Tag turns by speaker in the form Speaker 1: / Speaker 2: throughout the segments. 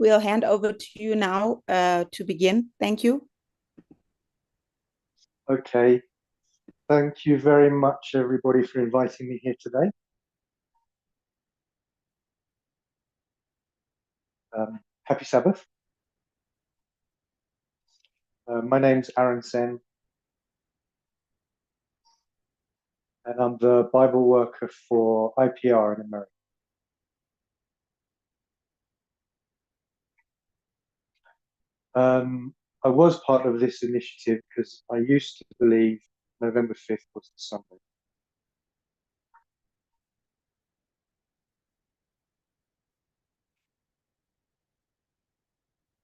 Speaker 1: we'll hand over to you now to begin. Thank you.
Speaker 2: Okay. Thank you very much, everybody, for inviting me here today. Happy Sabbath. My name's Aaron Sen, and I'm the Bible worker for IPR in America. I was part of this initiative because I used to believe November 5th was the Sunday.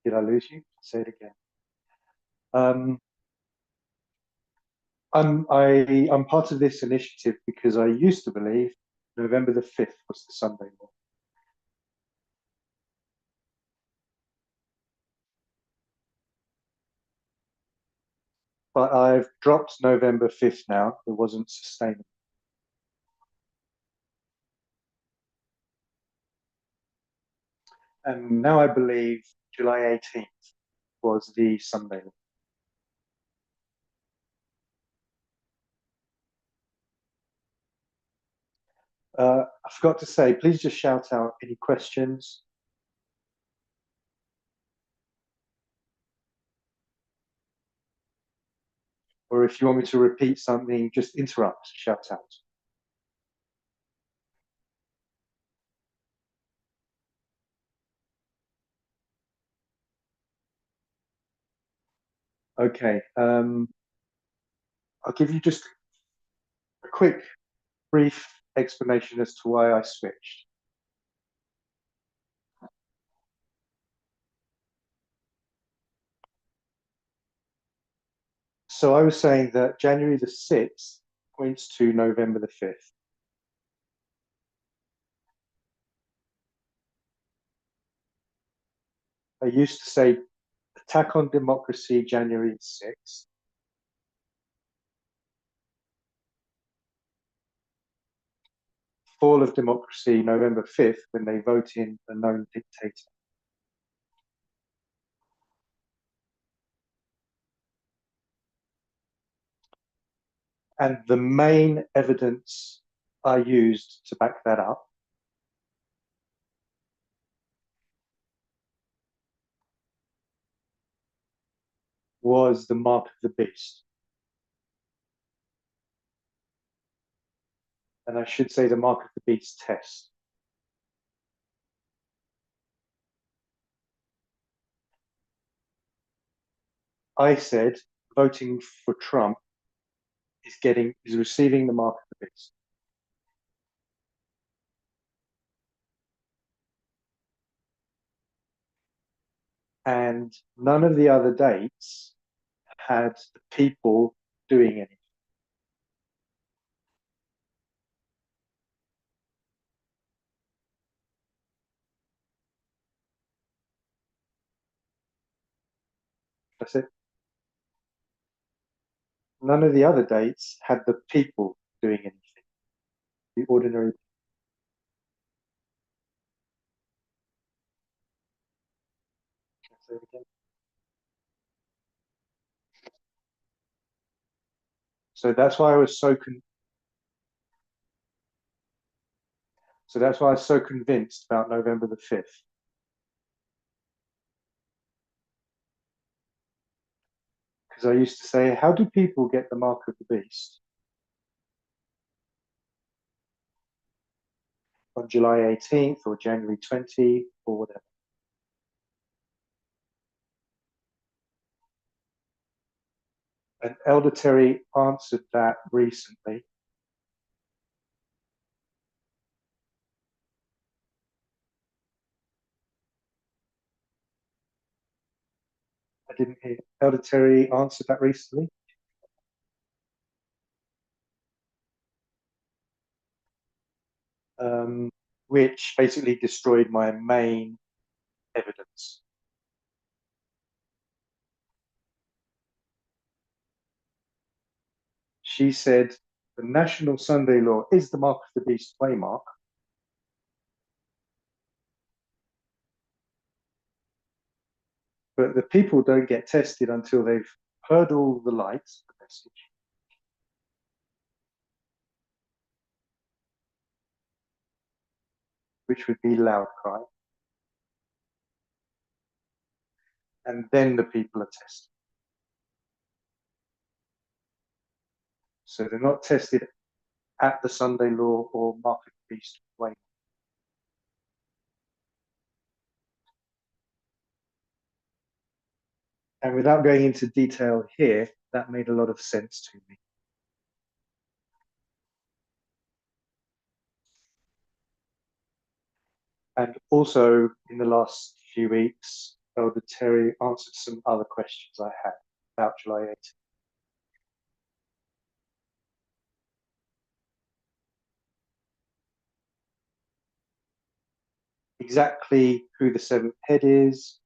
Speaker 2: Did I lose you? Say it again. I'm part of this initiative because I used to believe November the 5th was the Sunday morning. But I've dropped November 5th now. It wasn't sustainable. And now I believe July 18th was the Sunday. I forgot to say, please just shout out any questions. Or if you want me to repeat something, just interrupt, shout out. Okay, I'll give you just a quick, brief explanation as to why I switched. So I was saying that January the 6th points to November the 5th. I used to say attack on democracy, January the 6th. Fall of democracy, November 5th, when they vote in a known dictator. And the main evidence I used to back that up was the mark of the beast. And I should say the mark of the beast test. I said voting for Trump is receiving the mark of the beast. And none of the other dates had the people doing anything. That's it. None of the other dates had the people doing anything. The ordinary. Say it again. So that's why I was so convinced about November the 5th. Because I used to say, how do people get the mark of the beast? On July 18th or January 20th or whatever. And Elder Terry answered that recently. I didn't hear. Elder Terry answered that recently. Which basically destroyed my main evidence. She said the National Sunday Law is the mark of the beast waymark. But the people don't get tested until they've heard all the lights, the message, which would be loud cry, and then the people are tested. So they're not tested at the Sunday law or market feast way. And without going into detail here, that made a lot of sense to me. And also in the last few weeks, Elder Terry answered some other questions I had about July 18th. Exactly who the seventh head is,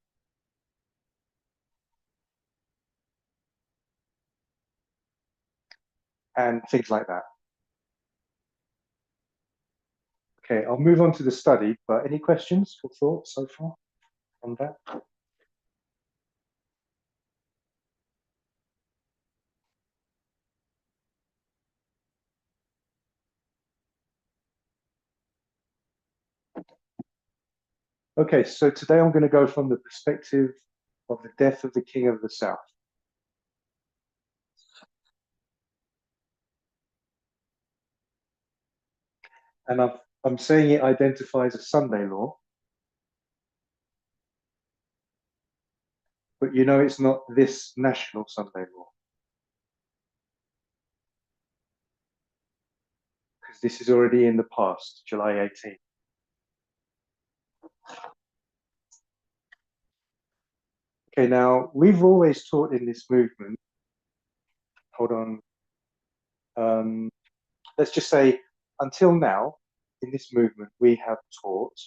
Speaker 2: and things like that. Okay, I'll move on to the study, but any questions or thoughts so far on that? Okay, so today I'm going to go from the perspective of the death of the King of the South. And I'm saying it identifies a Sunday law, but you know it's not this national Sunday law, because this is already in the past, July 18th. Okay, now we've always taught in this movement, hold on, let's just say until now, in this movement, we have taught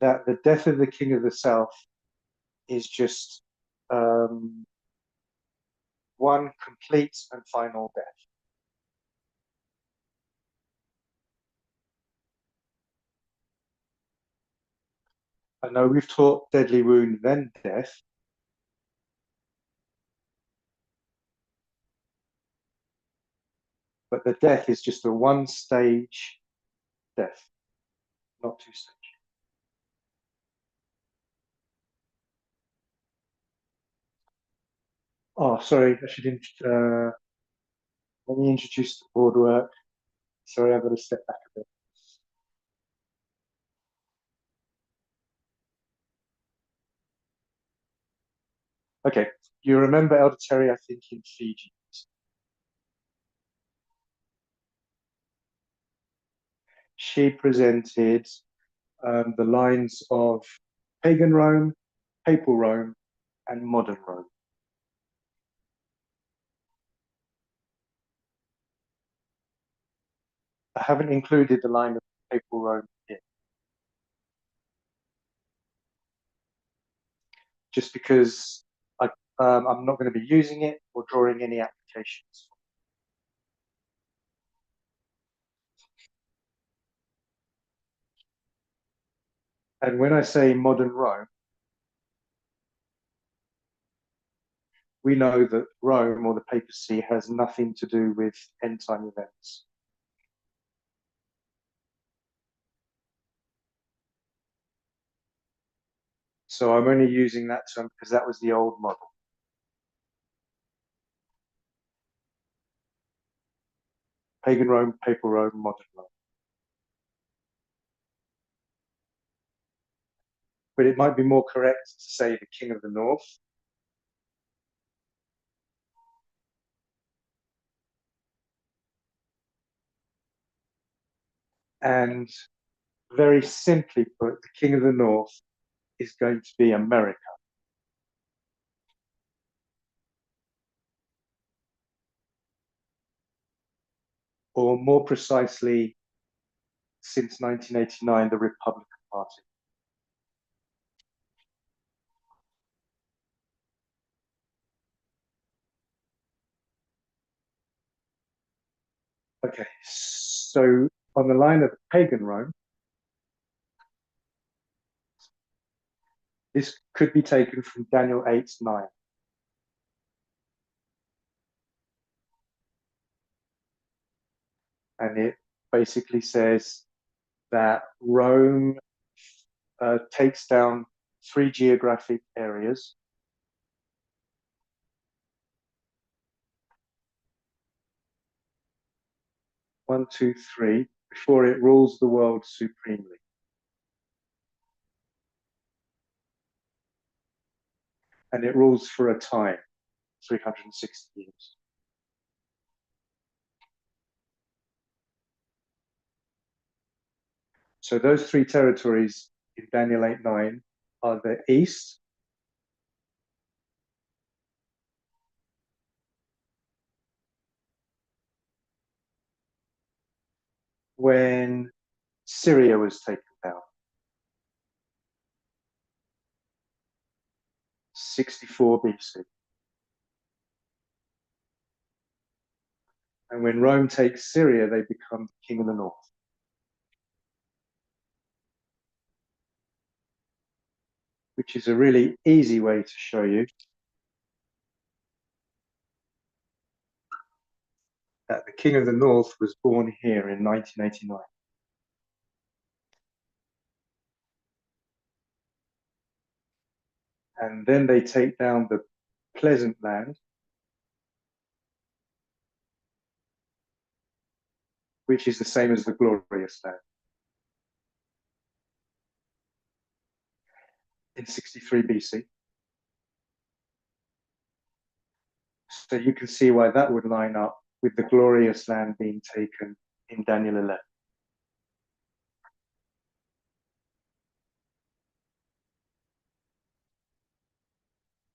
Speaker 2: that the death of the King of the South is just one complete and final death. I know we've taught deadly wound, then death, but the death is just a one stage death, not two stage. Oh, sorry, I should let me introduce the board work. Sorry, I've got to step back a bit. Okay, you remember Elder Terry, I think, in Fiji. She presented the lines of pagan Rome, papal Rome, and modern Rome. I haven't included the line of papal Rome here, just because I'm not going to be using it or drawing any applications. And when I say modern Rome, we know that Rome or the papacy has nothing to do with end time events. So I'm only using that term because that was the old model. Pagan Rome, papal Rome, modern Rome. But it might be more correct to say the King of the North. And very simply put, the King of the North is going to be America. Or more precisely, since 1989, the Republican Party. Okay, so on the line of pagan Rome, This could be taken from Daniel 8:9. And it basically says that Rome takes down 3 geographic areas. One, two, three, before it rules the world supremely. And it rules for a time, 360 years. So those 3 territories in Daniel 8:9 are the east, when Syria was taken down, 64 BC. And when Rome takes Syria, they become king of the north. Which is a really easy way to show you that the king of the north was born here in 1989. And then they take down the pleasant land, which is the same as the glorious land, in 63 BC. So you can see why that would line up with the glorious land being taken in Daniel 11.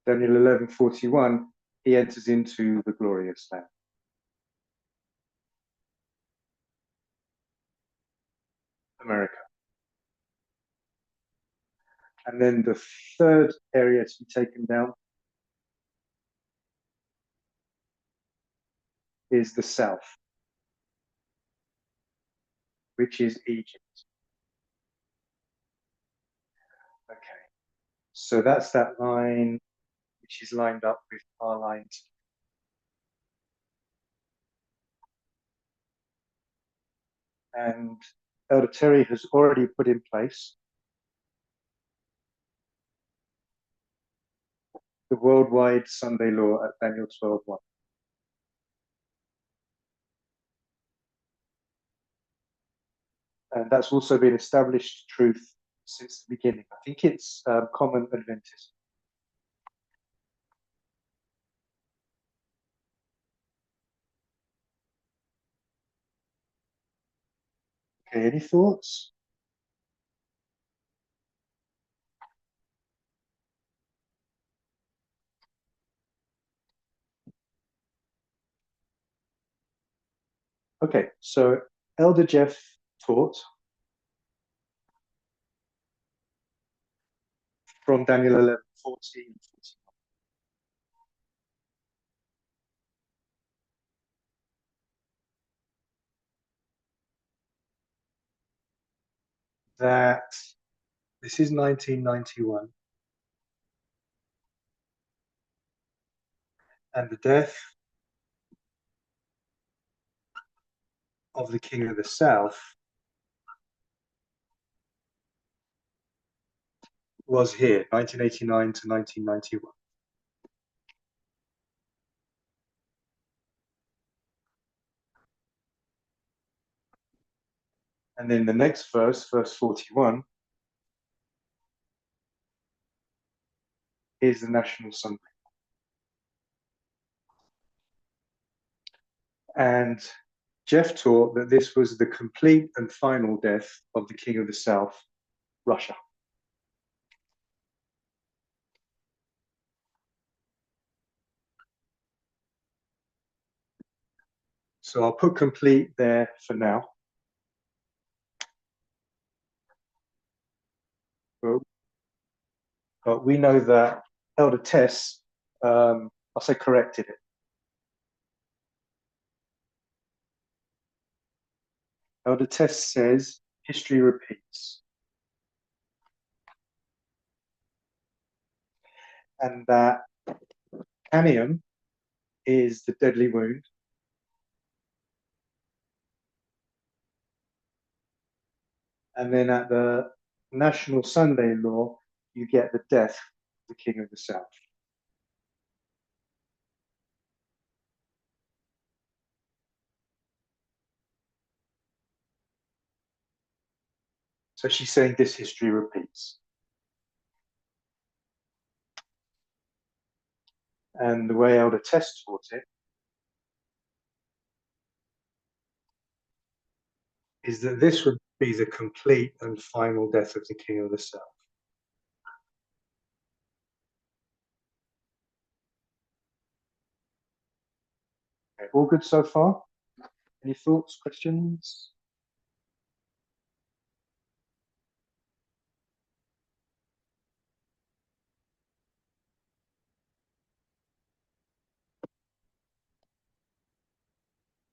Speaker 2: Daniel 11:41, he enters into the glorious land. America. And then the third area to be taken down is the south, which is Egypt. Okay, so that's that line which is lined up with our lines. And Elder Terry has already put in place the worldwide Sunday law at Daniel 12:1. And that's also been established truth since the beginning. I think it's common Adventism. Okay, any thoughts? Okay, so Elder Jeff taught from Daniel 11:14. That this is 1991, and the death of the King of the South was here, 1989 to 1991. And then the next verse, verse 41, is the National Sunday. And Jeff taught that this was the complete and final death of the King of the South, Russia. So I'll put complete there for now. But we know that Elder Tess, I'll say corrected it. Elder Tess says history repeats. and that Canium is the deadly wound. And then at the National Sunday Law, you get the death of the King of the South. So she's saying this history repeats. And the way Elder Test taught it is that this would be the complete and final death of the King of the South. Okay, all good so far? Any thoughts, questions?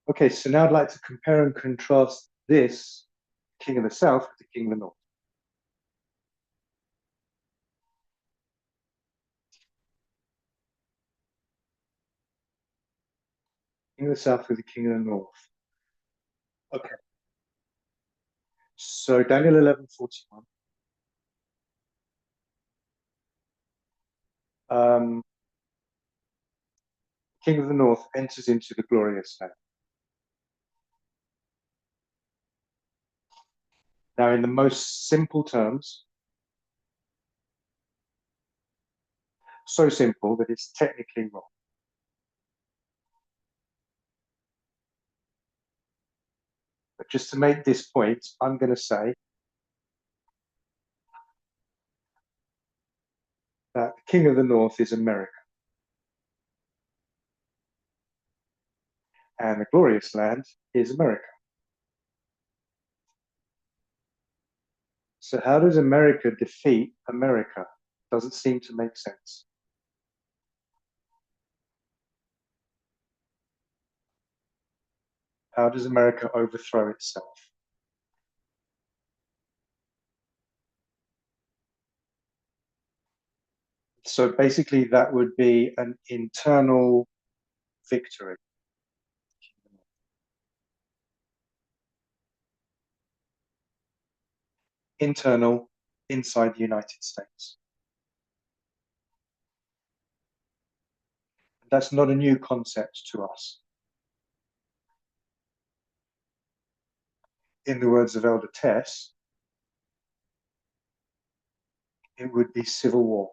Speaker 2: Okay, so now I'd like to compare and contrast this King of the South with the King of the North. King of the South with the King of the North. Okay. So Daniel 11:41. King of the North enters into the glorious land. Now, in the most simple terms, so simple that it's technically wrong. But just to make this point, I'm going to say that the King of the North is America. And the glorious land is America. So how does America defeat America? Doesn't seem to make sense. How does America overthrow itself? So basically that would be an internal victory. Internal, inside the United States. That's not a new concept to us. In the words of Elder Tess, it would be civil war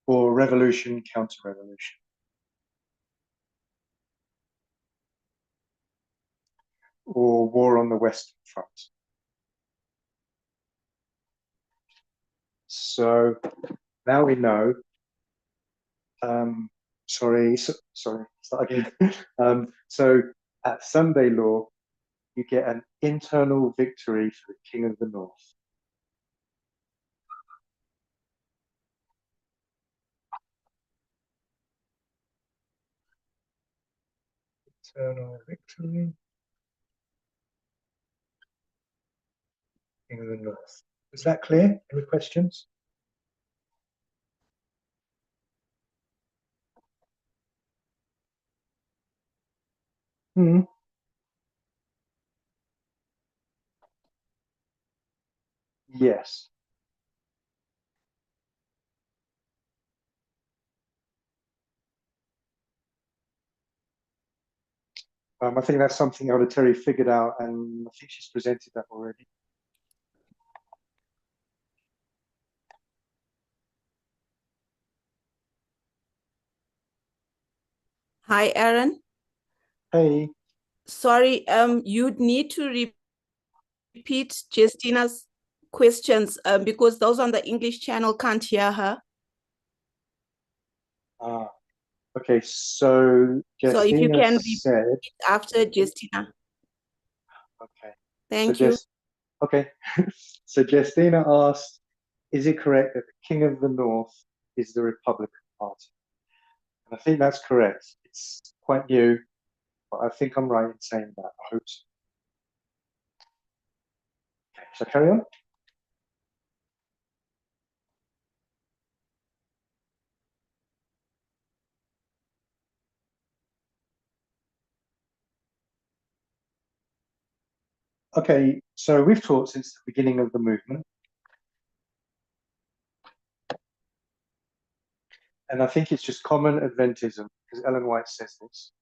Speaker 2: or revolution, counter-revolution. Or war on the Western Front. So now we know. Sorry, start again. So at Sunday law, you get an internal victory for the King of the North. Internal victory, King of the North. Is that clear? Any questions? Hmm. Yes. I think that's something Elder Terry figured out, and I think she's presented that already.
Speaker 1: Hi, Aaron.
Speaker 2: Hey.
Speaker 1: Sorry, you'd need to repeat Justina's questions because those on the English channel can't hear her.
Speaker 2: Okay, so
Speaker 1: So if you
Speaker 2: Justina
Speaker 1: can
Speaker 2: said
Speaker 1: repeat after Justina.
Speaker 2: okay.
Speaker 1: Thank
Speaker 2: So
Speaker 1: you.
Speaker 2: Okay. So Justina asked, is it correct that the King of the North is the Republican Party? And I think that's correct. It's quite new, but I think I'm right in saying that. I hope so. Okay, so carry on. Okay, so we've taught since the beginning of the movement. And I think it's just common Adventism, because Ellen White says this.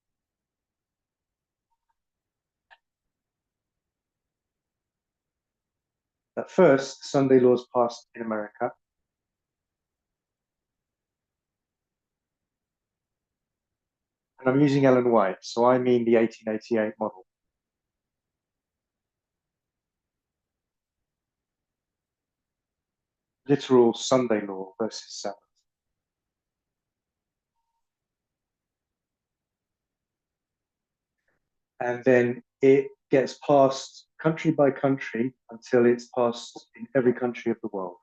Speaker 2: That first, Sunday laws passed in America. And I'm using Ellen White, so I mean the 1888 model. Literal Sunday law versus Sabbath. And then it gets passed country by country until it's passed in every country of the world.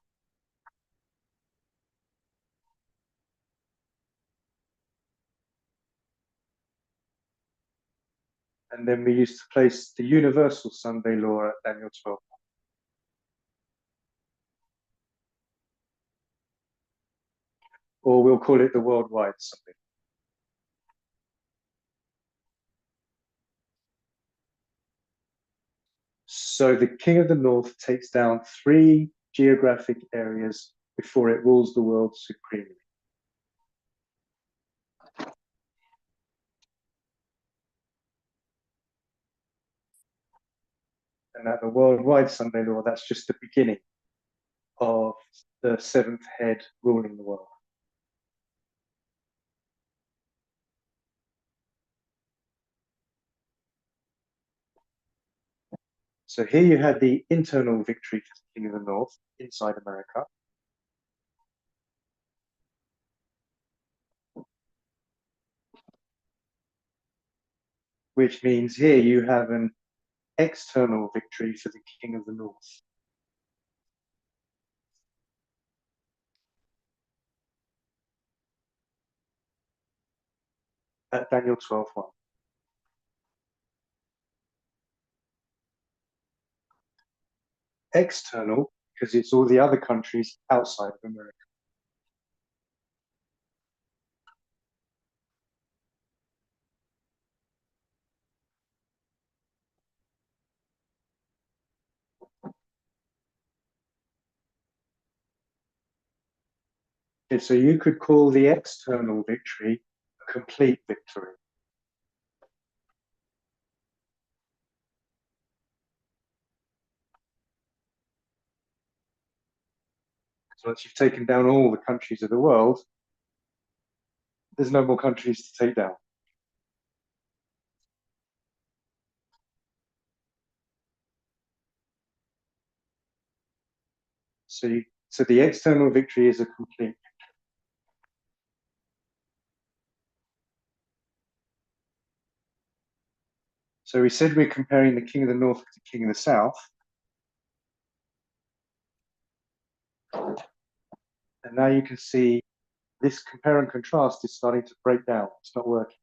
Speaker 2: And then we used to place the universal Sunday law at Daniel 12. Or we'll call it the worldwide Sunday. So the King of the North takes down 3 geographic areas before it rules the world supremely. And at the worldwide Sunday law, that's just the beginning of the 7th head ruling the world. So here you had the internal victory for the King of the North inside America. Which means here you have an external victory for the King of the North. At Daniel 12:1. External, because it's all the other countries outside of America. Okay, so you could call the external victory a complete victory. So once you've taken down all the countries of the world, there's no more countries to take down. So the external victory is a complete. So we said we're comparing the King of the North to the King of the South. And now you can see this compare and contrast is starting to break down. It's not working.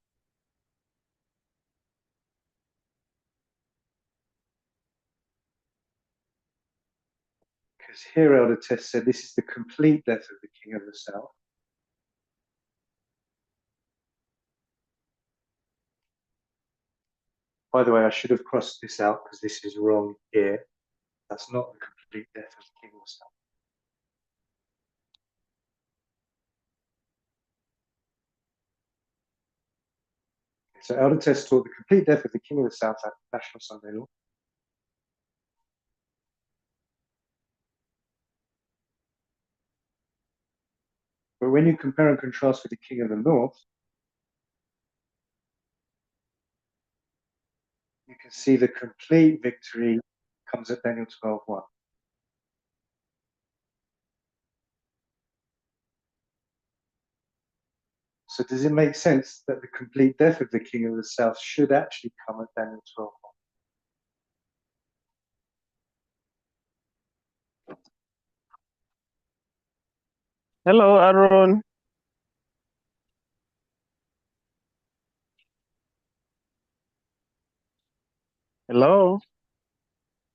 Speaker 2: Because here Elder Test said this is the complete death of the King of the South. By the way, I should have crossed this out because this is wrong here. That's not the complete death of the King of the South. So Elder Test taught the complete death of the King of the South at National Sunday Law. But when you compare and contrast with the King of the North, you can see the complete victory comes at Daniel 12:1. So does it make sense that the complete death of the King of the South should actually come at Daniel 12:1?
Speaker 3: Hello, Aaron. Hello.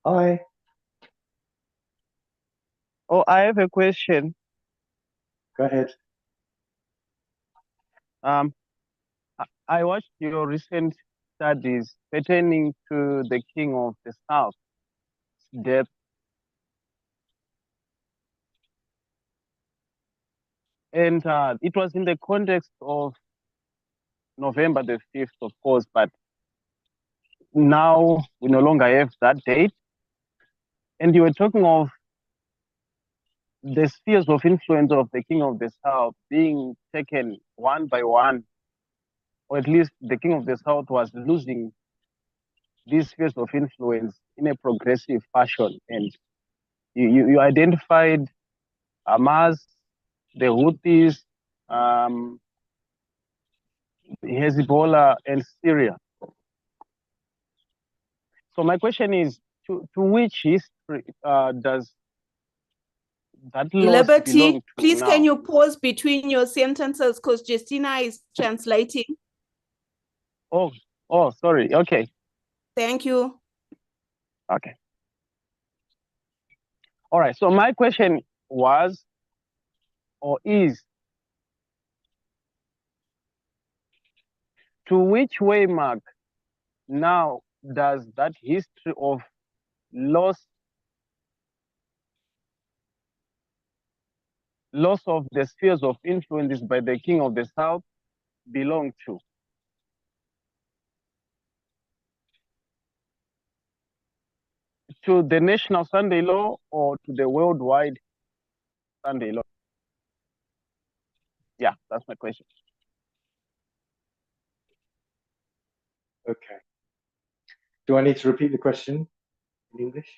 Speaker 2: Hi.
Speaker 3: Oh, I have a question.
Speaker 2: Go ahead.
Speaker 3: Um, I watched your recent studies pertaining to the King of the South. death. And it was in the context of November the 5th, of course, but now we no longer have that date. And you were talking of the spheres of influence of the King of the South being taken one by one, or at least the King of the South was losing these spheres of influence in a progressive fashion. And you identified Hamas, the Houthis, Hezbollah, and Syria. So my question is, to which history does that loss belong
Speaker 1: Liberty,
Speaker 3: to
Speaker 1: please
Speaker 3: now?
Speaker 1: can you pause between your sentences because Justina is translating.
Speaker 3: Oh, sorry. Okay.
Speaker 1: Thank you.
Speaker 3: Okay. All right. So my question was, or is, to which waymark now does that history of loss of the spheres of influences by the King of the South belong to? To the national Sunday law or to the worldwide Sunday law? Yeah, that's my question.
Speaker 2: Okay. Do I need to repeat the question in English?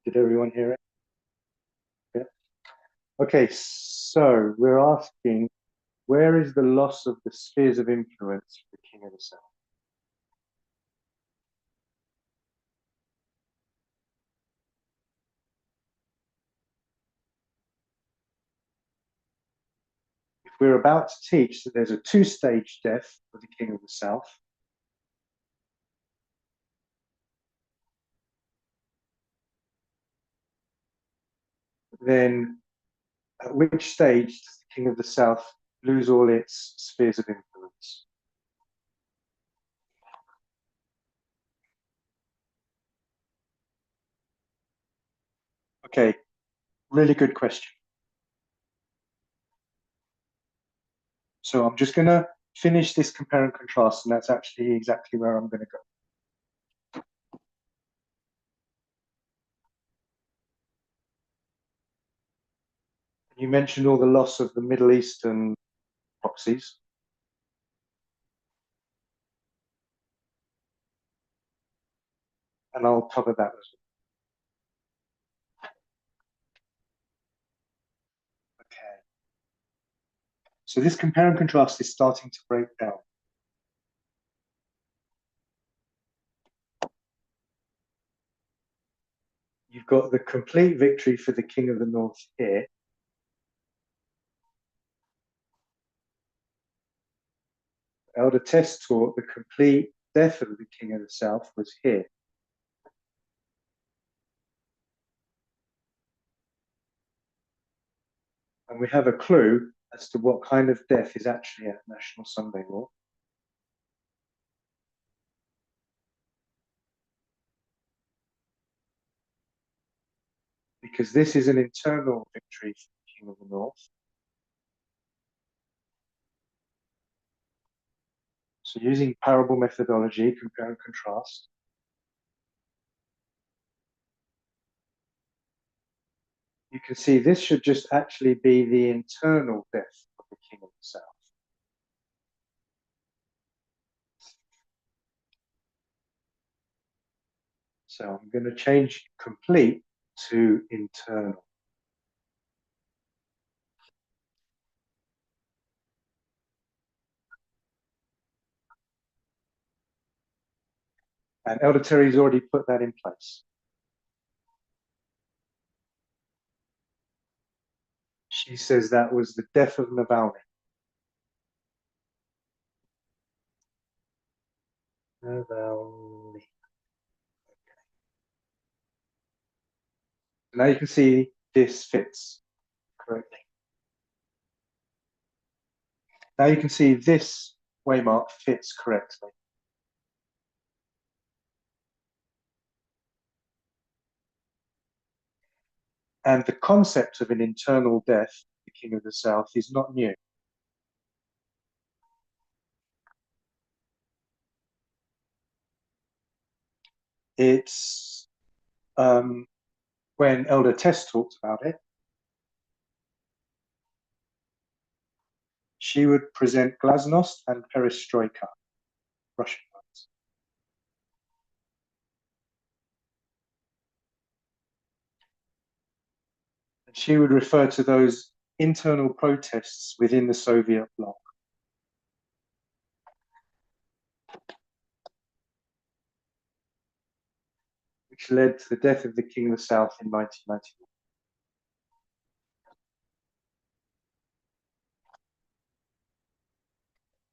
Speaker 2: Did everyone hear it? Yeah. Okay, so we're asking, where is the loss of the spheres of influence for the King of the South? If we're about to teach that there's a two-stage death for the King of the South, then at which stage does the King of the South lose all its spheres of influence? Okay, really good question. So I'm just going to finish this compare and contrast, and that's actually exactly where I'm going to go. You mentioned all the loss of the Middle Eastern proxies. And I'll cover that as well. Okay. So this compare and contrast is starting to break down. You've got the complete victory for the King of the North here. Elder Test taught the complete death of the King of the South was here. And we have a clue as to what kind of death is actually a National Sunday law. Because this is an internal victory for the King of the North. So using parable methodology, compare and contrast, you can see this should just actually be the internal death of the King of the South. So I'm going to change complete to internal. And Elder Terry's already put that in place. She says that was the death of Navalny. Navalny. Okay. Now you can see this fits correctly. Now you can see this waymark fits correctly. And the concept of an internal death, the King of the South, is not new. It's when Elder Tess talked about it, she would present glasnost and perestroika, Russian words. And she would refer to those internal protests within the Soviet bloc. Which led to the death of the King of the South in 1991.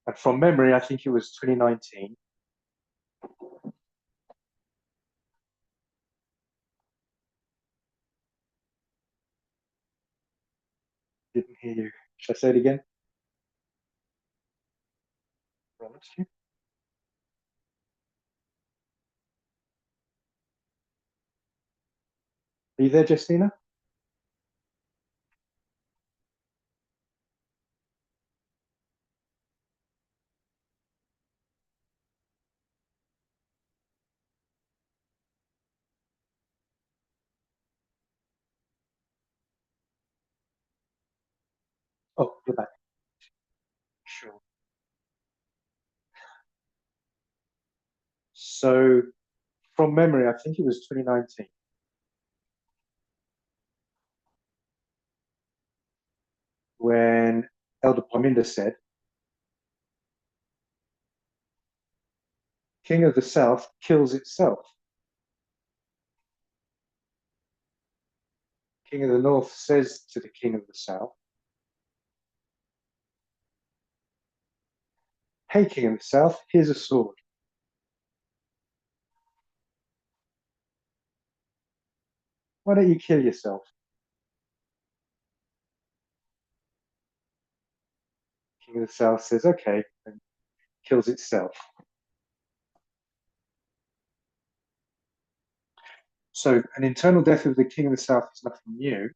Speaker 2: And from memory, I think it was 2019. Didn't hear you. Should I say it again? Robert, are you there, Justina? Oh, you're back. Sure. So, from memory, I think it was 2019. When Elder Parminder said, King of the South kills itself. King of the North says to the King of the South, hey, King of the South, here's a sword. Why don't you kill yourself? King of the South says, okay, and kills itself. So an internal death of the King of the South is nothing new.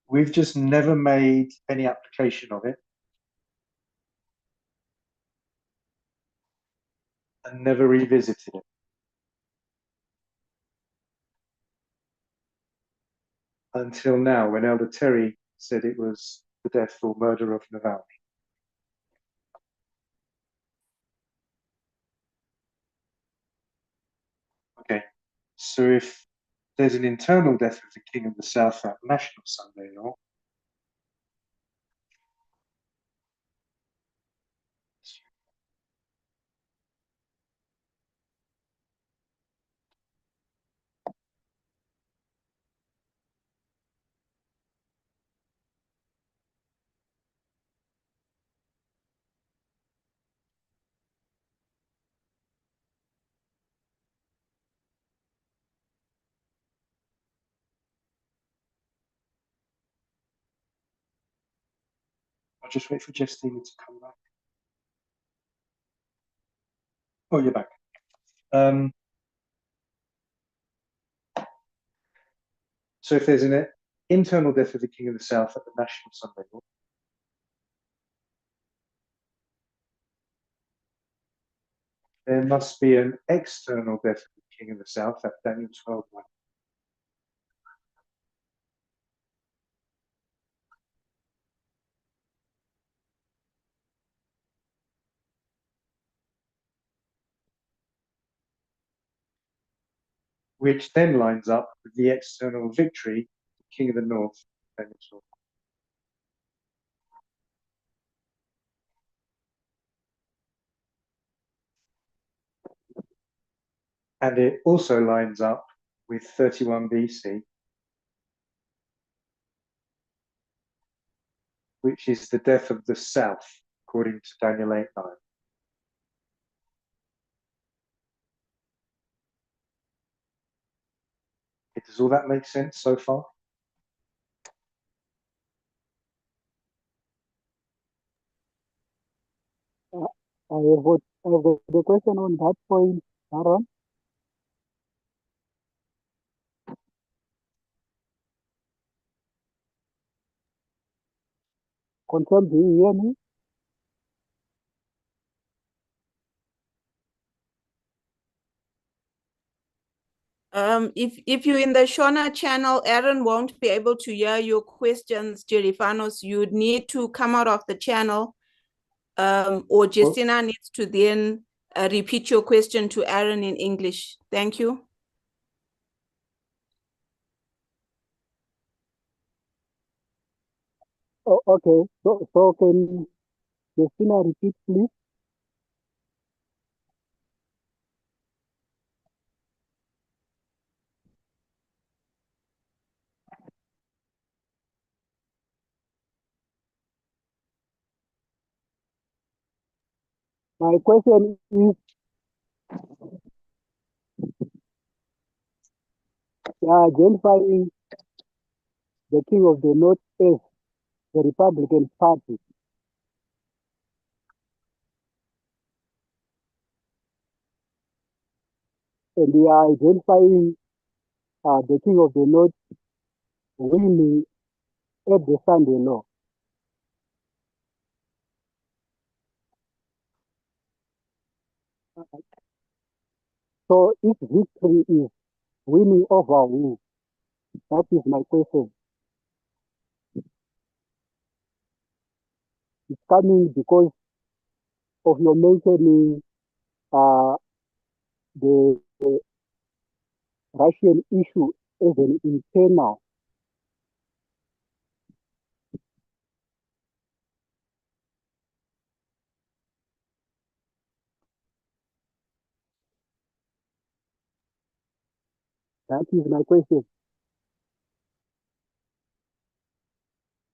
Speaker 2: We've just never made any application of it and never revisited it. Until now, when Elder Terry said it was the death or murder of Navalny. Okay, so if there's an internal death of the King of the South at National Sunday law, I'll just wait for Justina to come back. Oh, you're back. So if there's an internal death of the King of the South at the National Sunday law, there must be an external death of the King of the South at Daniel 12:1. Which then lines up with the external victory of the King of the North, Daniel 12. And it also lines up with 31 BC, which is the death of the South, according to Daniel 8:9. Does all that make sense so far?
Speaker 4: I have the question on that point. Aaron, confirm, do you hear me?
Speaker 1: If you're in the Shona channel, Aaron won't be able to hear your questions, Jerifanos. You'd need to come out of the channel, or Justina needs to then repeat your question to Aaron in English. Thank you.
Speaker 4: Oh, okay. So can Justina repeat, please? My question is, identifying the king of the north as the Republican Party. And we are identifying the king of the north winning at the Sunday law. So if victory is winning over who? That is my question. It's coming because of your mentioning the Russian issue as an internal. That is my question.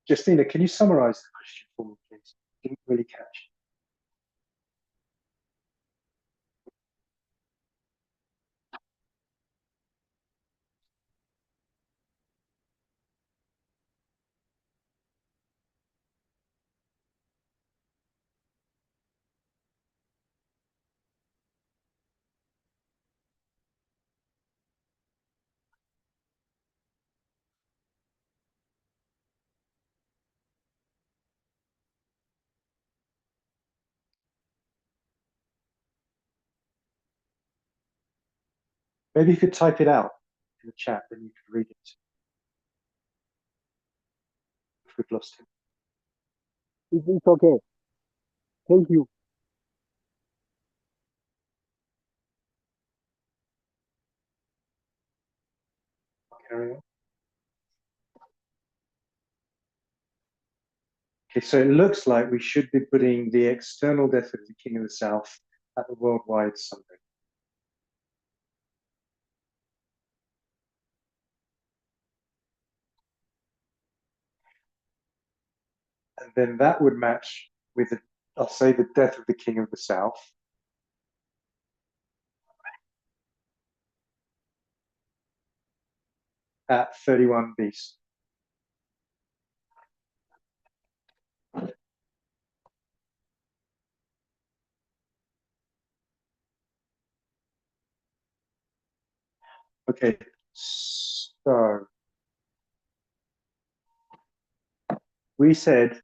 Speaker 2: Justina, can you summarize the question for me, please? Didn't really catch. Maybe you could type it out in the chat, then you could read it. If we've lost him.
Speaker 4: It's okay. Thank you.
Speaker 2: Carry on. Okay, so it looks like we should be putting the external death of the King of the South at the worldwide Sunday. And then that would match with, I'll say, the death of the King of the South. At 31 BC. Okay, so we said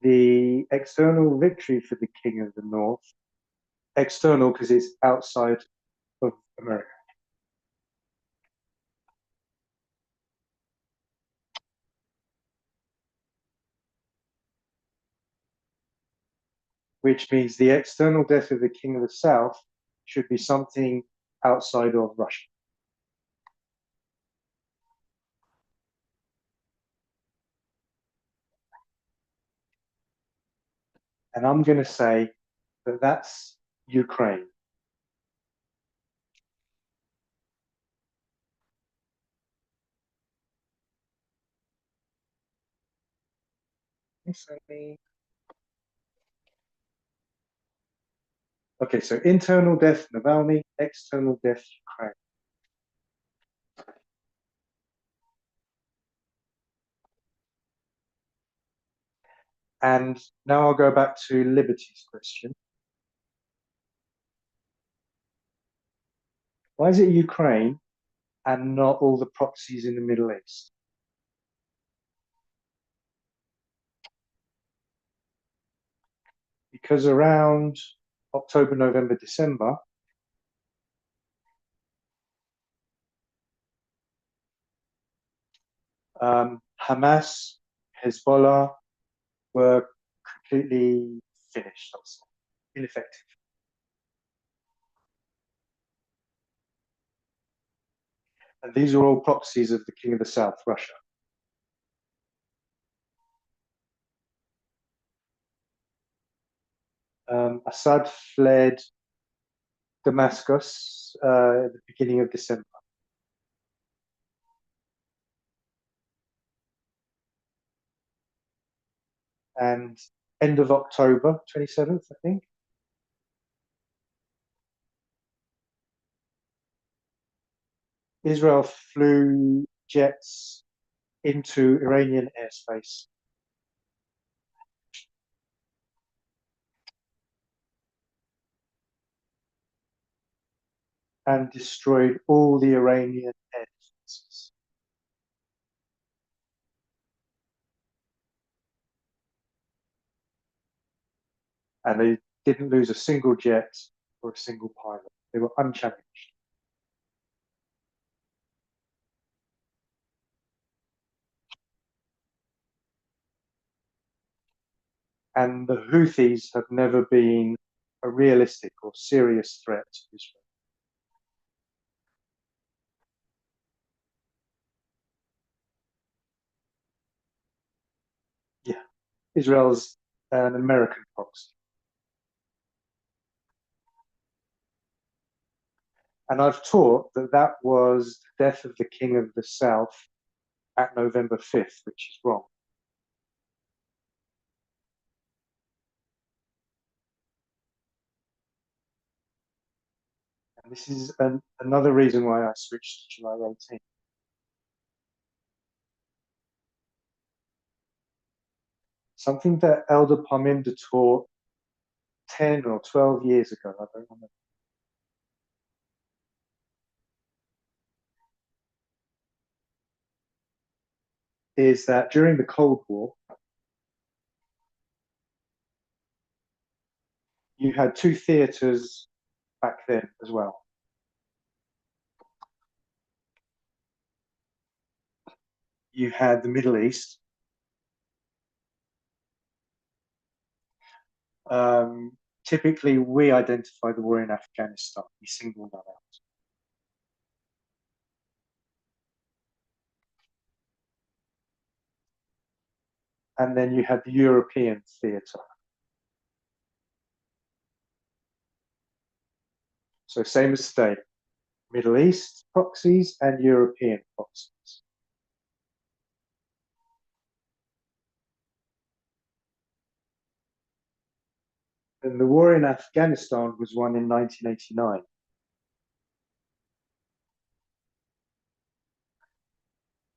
Speaker 2: the external victory for the King of the North, external because it's outside of America. Which means the external death of the King of the South should be something outside of Russia. And I'm going to say that that's Ukraine. Okay, so internal death Navalny, external death Ukraine. And now I'll go back to Liberty's question. Why is it Ukraine and not all the proxies in the Middle East? Because around October, November, December, Hamas, Hezbollah were completely finished, ineffective. And these are all proxies of the King of the South, Russia. Assad fled Damascus at the beginning of December. And end of October, 27th, I think, Israel flew jets into Iranian airspace. And destroyed all the Iranian air defenses. And they didn't lose a single jet or a single pilot. They were unchallenged. And the Houthis have never been a realistic or serious threat to Israel. Yeah, Israel's an American proxy. And I've taught that that was the death of the King of the South at November 5th, which is wrong. And this is another reason why I switched to July 18th. Something that Elder Parminder taught 10 or 12 years ago, I don't remember. Is that during the Cold War, you had two theaters back then as well. You had the Middle East, typically we identify the war in Afghanistan, we single that out. And then you had the European theatre. So same as today, Middle East proxies and European proxies. And the war in Afghanistan was won in 1989.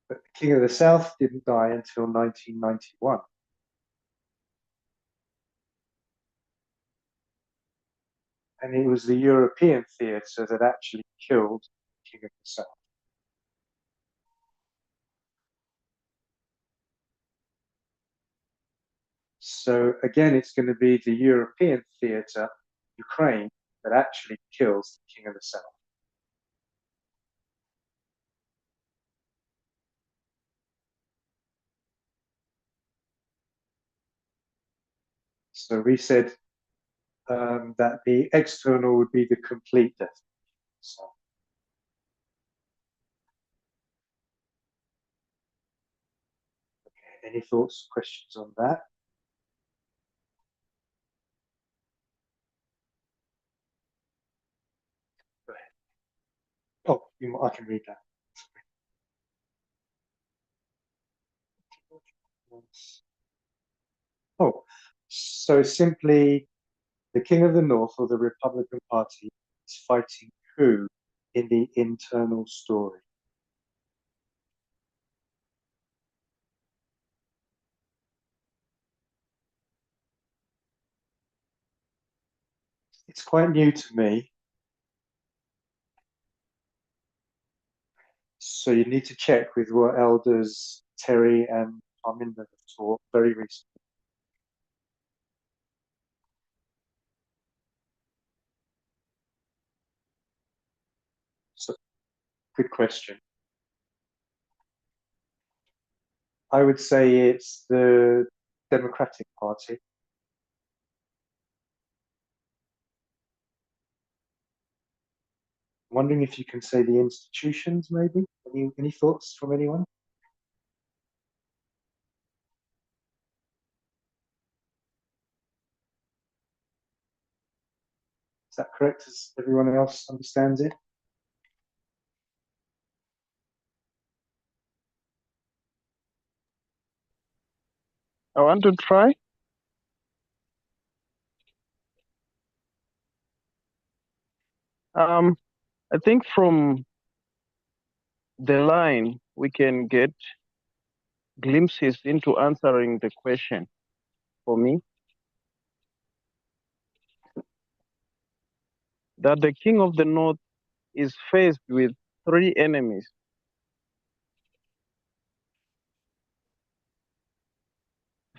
Speaker 2: But the King of the South didn't die until 1991. And it was the European theatre that actually killed the King of the South. So again, it's going to be the European theatre, Ukraine, that actually kills the King of the South. So we said that the external would be the complete death. So, okay, any thoughts, questions on that? Go ahead. Oh, I can read that. Oh, so simply the King of the North or the Republican Party is fighting coup in the internal story. It's quite new to me. So you need to check with what elders Terry and Arminda have taught very recently. So, good question. I would say it's the Democratic Party. I'm wondering if you can say the institutions, maybe? Any thoughts from anyone? Is that correct, as everyone else understands it?
Speaker 3: I want to try. I think from the line we can get glimpses into answering the question for me. That the king of the north is faced with three enemies.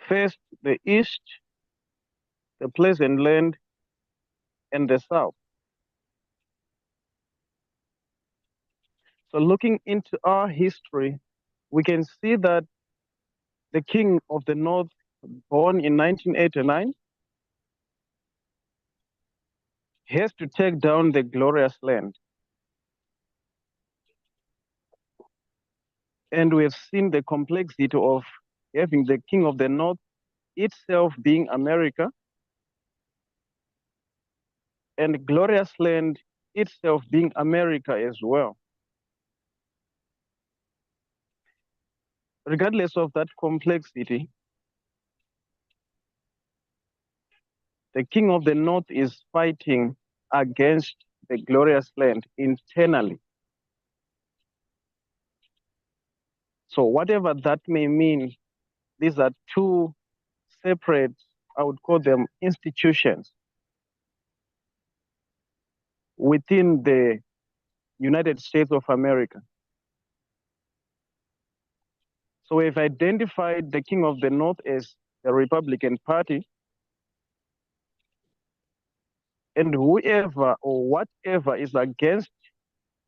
Speaker 3: First, the east, the pleasant land, and the south. So looking into our history, we can see that the king of the north, born in 1989, has to take down the glorious land. And we have seen the complexity of having the king of the north itself being America, and glorious land itself being America as well. Regardless of that complexity, the king of the north is fighting against the glorious land internally. So whatever that may mean, these are two separate, I would call them institutions within the United States of America. So we've identified the king of the north as the Republican Party, and whoever or whatever is against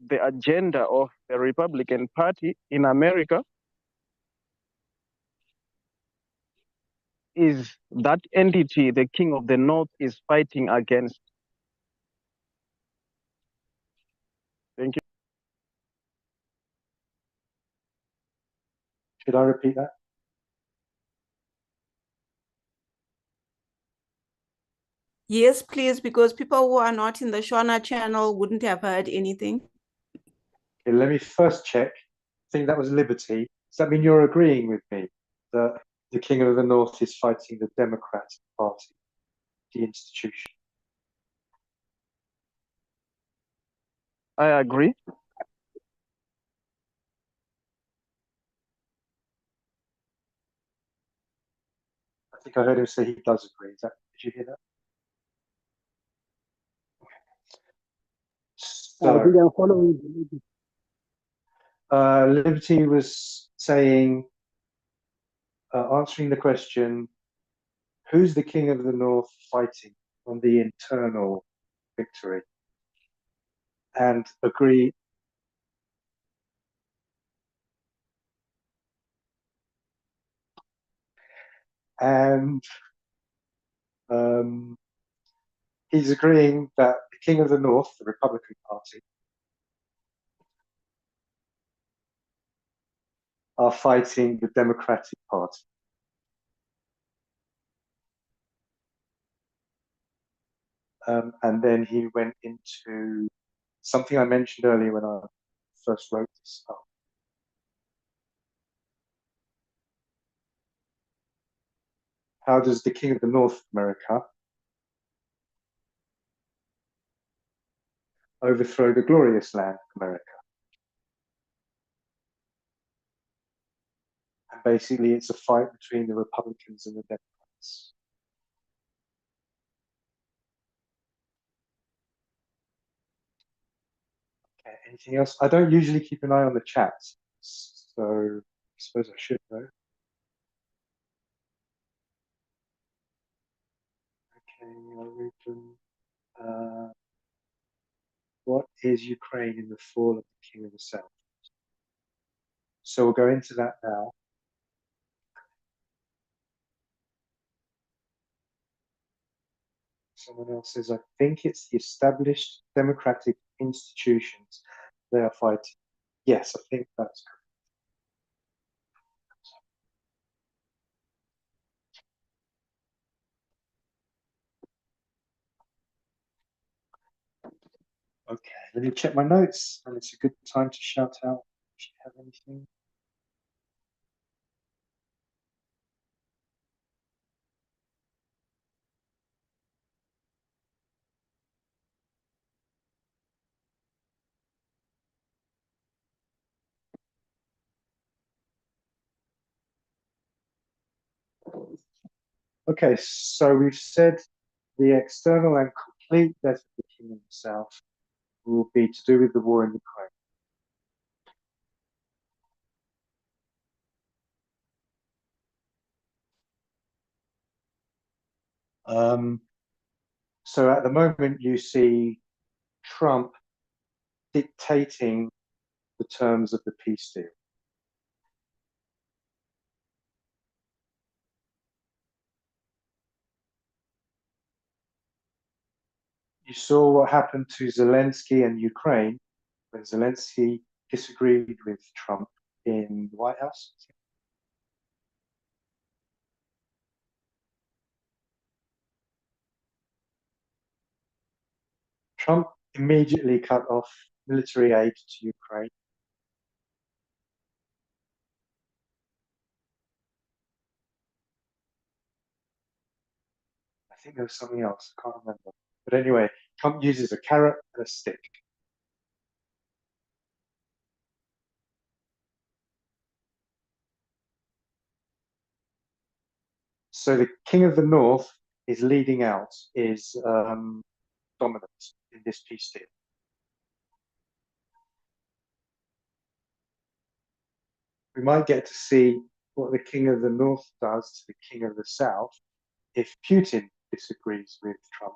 Speaker 3: the agenda of the Republican Party in America is that entity the king of the north is fighting against. Thank you.
Speaker 2: Should I repeat that?
Speaker 1: Yes, please, because people who are not in the Shona channel wouldn't have heard anything.
Speaker 2: Okay, let me first check. I think that was Liberty. Does that mean you're agreeing with me that the King of the North is fighting the Democratic Party, the institution?
Speaker 3: I agree.
Speaker 2: I think I heard him say he does agree. Did you hear that?
Speaker 4: I think
Speaker 2: So,
Speaker 4: I'm following the lady.
Speaker 2: Liberty was saying, answering the question, who's the King of the North fighting on the internal victory? And agree. And he's agreeing that the King of the North, the Republican Party, are fighting the Democratic Party. And then he went into something I mentioned earlier when I first wrote this up. How does the King of the North America overthrow the glorious land America? And basically, it's a fight between the Republicans and the Democrats. Okay, anything else? I don't usually keep an eye on the chat, so I suppose I should though. Okay, I'll open. What is Ukraine in the fall of the King of the South? So we'll go into that now. Someone else says, I think it's the established democratic institutions they are fighting. Yes, I think that's correct. Okay, let me check my notes, and it's a good time to shout out if you have anything. Okay, so we've said the external and complete death of the King of the South will be to do with the war in Ukraine. So at the moment, you see Trump dictating the terms of the peace deal. You saw what happened to Zelensky and Ukraine when Zelensky disagreed with Trump in the White House. Trump immediately cut off military aid to Ukraine. I think there was something else, I can't remember. But anyway, Trump uses a carrot and a stick. So the King of the North is leading out, is dominant in this peace deal. We might get to see what the King of the North does to the King of the South if Putin disagrees with Trump.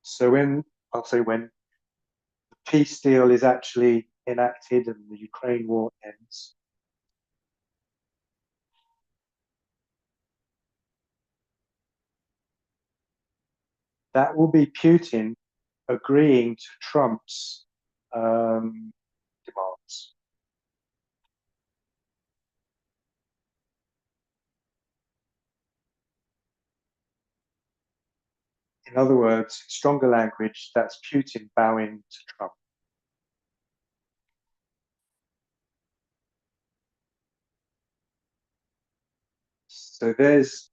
Speaker 2: So when the peace deal is actually enacted and the Ukraine war ends, that will be Putin agreeing to Trump's demands. In other words, stronger language, that's Putin bowing to Trump. So there's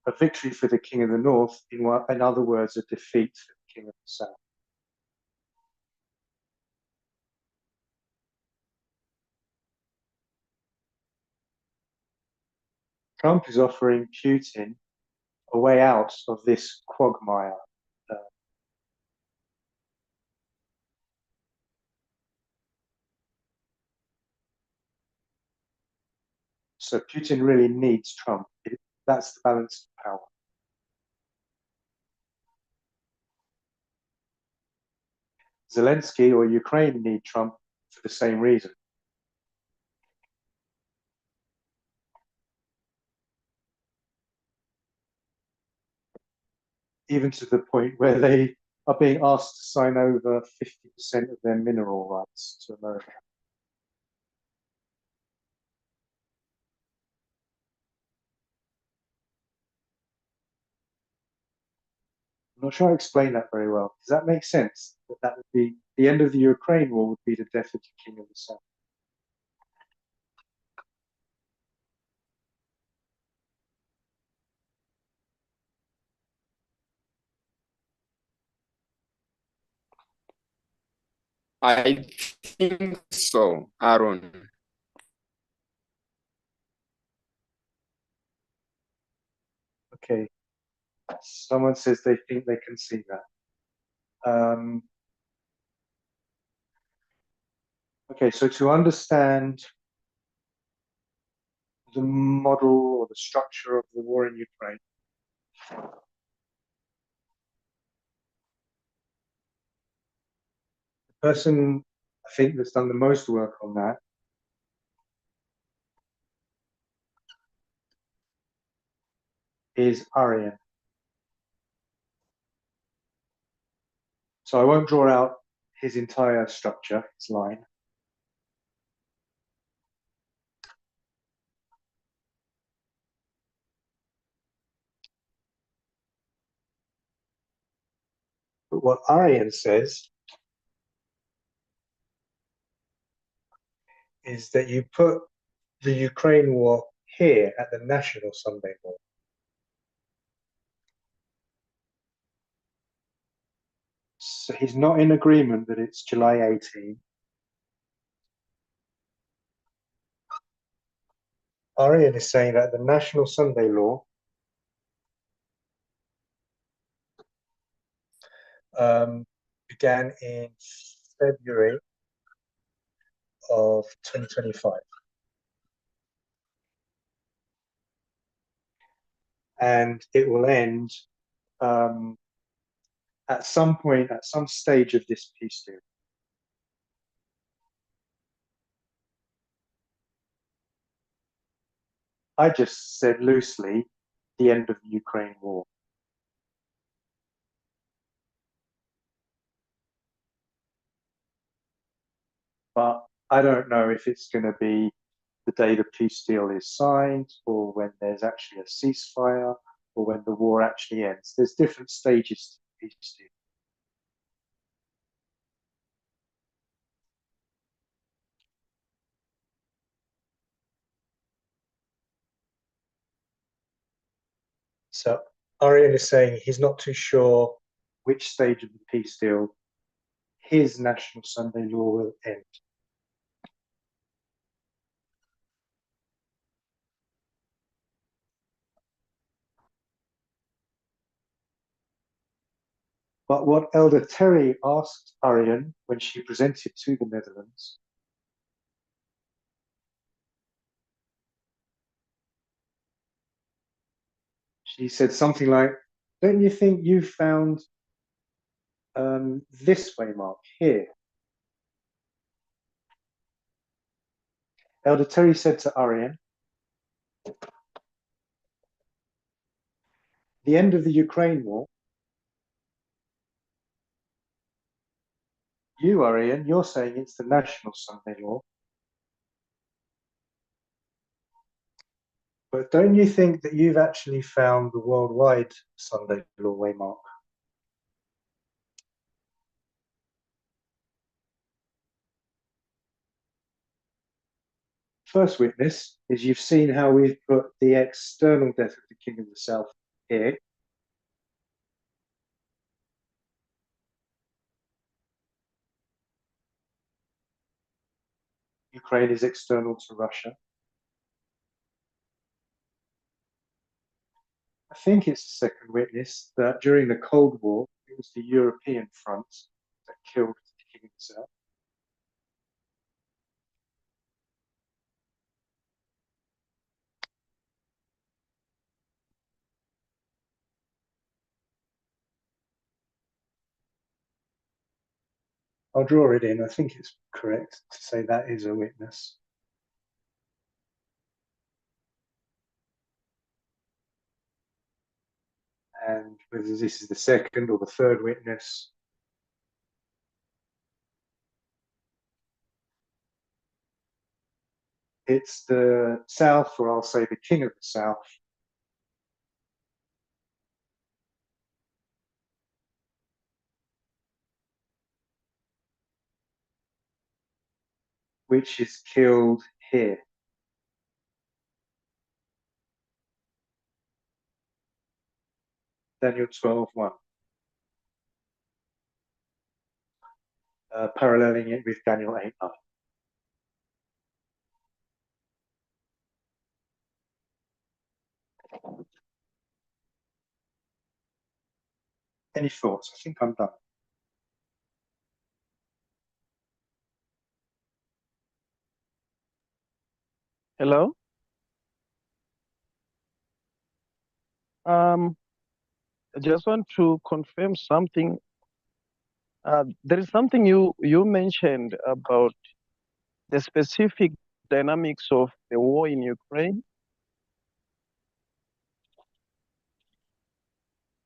Speaker 2: a victory for the King of the North, in other words, a defeat for the King of the South. Trump is offering Putin a way out of this quagmire. So Putin really needs Trump. That's the balance of power. Zelensky or Ukraine need Trump for the same reason. Even to the point where they are being asked to sign over 50% of their mineral rights to America. I'm not sure I explained that very well. Does that make sense? That would be the end of the Ukraine war would be the death of the King of the South.
Speaker 5: I think so, Aaron.
Speaker 2: Okay. Someone says they think they can see that. Okay, so to understand the model or the structure of the war in Ukraine, the person I think that's done the most work on that is Aryan. So I won't draw out his entire structure, his line. But what Aryan says is that you put the Ukraine war here at the National Sunday War. So he's not in agreement that it's July 18. Aryan is saying that the National Sunday Law began in February of 2025. And it will end at some point, at some stage of this peace deal. I just said loosely the end of the Ukraine war. But I don't know if it's going to be the day the peace deal is signed, or when there's actually a ceasefire, or when the war actually ends. There's different stages to the peace deal. So Arian is saying he's not too sure which stage of the peace deal his National Sunday Law will end. But what Elder Terry asked Arian when she presented to the Netherlands she said something like, don't you think you found this waymark here? Elder Terry said to Arian, the end of the Ukraine war, you, Arian, you're saying it's the National Sunday Law. But don't you think that you've actually found the worldwide Sunday Law waymark? First witness is you've seen how we've put the external death of the King of the South here. Ukraine is external to Russia. I think it's the second witness that during the Cold War, it was the European front that killed the King of the South. I'll draw it in. I think it's correct to say that is a witness. And whether this is the second or the third witness, it's the South, or I'll say the King of the South, which is killed here. Daniel 12:1. Paralleling it with Daniel 8:9. Any thoughts? I think I'm done.
Speaker 3: Hello? I just want to confirm something. There is something you mentioned about the specific dynamics of the war in Ukraine,